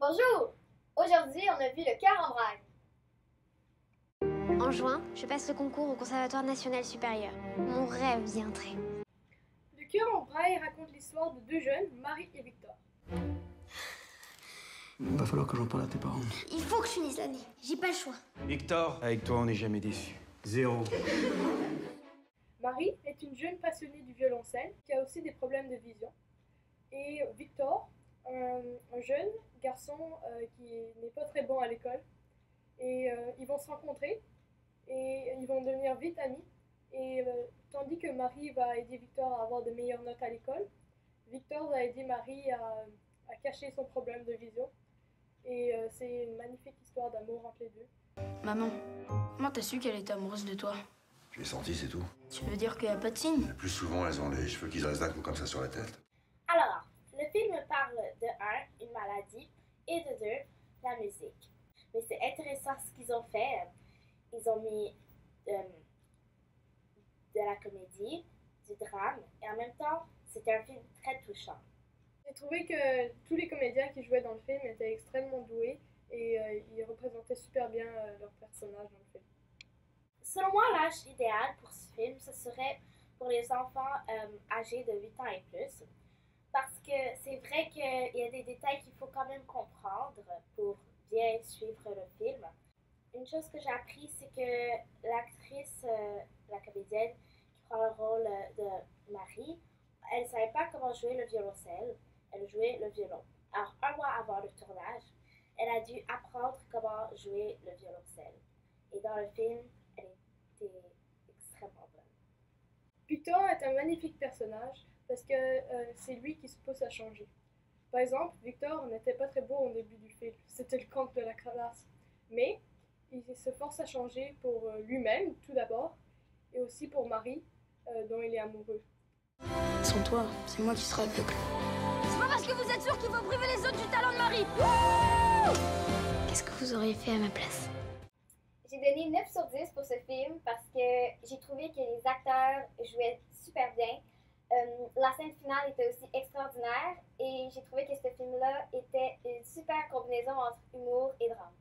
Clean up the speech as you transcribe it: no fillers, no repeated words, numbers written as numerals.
Bonjour! Aujourd'hui, on a vu le cœur en braille. En juin, je passe le concours au Conservatoire national supérieur. Mon rêve viendrait. Le cœur en braille raconte l'histoire de deux jeunes, Marie et Victor. Va falloir que j'en parle à tes parents. Il faut que je finisse l'année. J'ai pas le choix. Victor, avec toi, on n'est jamais déçu. Zéro. Marie est une jeune passionnée du violoncelle qui a aussi des problèmes de vision. Et Victor, un jeune garçon qui n'est pas très bon à l'école. Et ils vont se rencontrer et ils vont devenir vite amis. Et tandis que Marie va aider Victor à avoir de meilleures notes à l'école, Victor va aider Marie à cacher son problème de vision. Et c'est une magnifique histoire d'amour entre les deux. Maman, comment t'as su qu'elle était amoureuse de toi? Je l'ai senti, c'est tout. Tu veux dire qu'il n'y a pas de signe? Le plus souvent, elles ont les cheveux qui restent d'un coup comme ça sur la tête. Alors, le film parle de une maladie, et de deux, la musique. Mais c'est intéressant ce qu'ils ont fait. Ils ont mis de la comédie, du drame, et en même temps, c'était un film très touchant. J'ai trouvé que tous les comédiens qui jouaient dans le film étaient extrêmement doués et ils représentaient super bien leur personnage dans le film. Selon moi, l'âge idéal pour ce film, ce serait pour les enfants âgés de 8 ans et plus. Parce que c'est vrai qu'il y a des détails qu'il faut quand même comprendre pour bien suivre le film. Une chose que j'ai appris, c'est que l'actrice, la comédienne qui prend le rôle de Marie, elle ne savait pas comment jouer le violoncelle, elle jouait le violon. Alors, un mois avant le tournage, elle a dû apprendre comment jouer le violoncelle. Et dans le film, elle était extrêmement bonne. Victor est un magnifique personnage parce que c'est lui qui se pousse à changer. Par exemple, Victor n'était pas très beau au début du film, c'était le cancre de la classe. Mais il se force à changer pour lui-même, tout d'abord, et aussi pour Marie, dont il est amoureux. Sans toi, c'est moi qui serai aveugle. C'est pas parce que vous êtes sûr qu'il faut priver les autres du talent de Marie. Qu'est-ce que vous auriez fait à ma place? J'ai donné 9 sur 10 pour ce film parce que j'ai trouvé que les acteurs jouaient super bien. La scène finale était aussi extraordinaire et j'ai trouvé que ce film-là était une super combinaison entre humour et drame.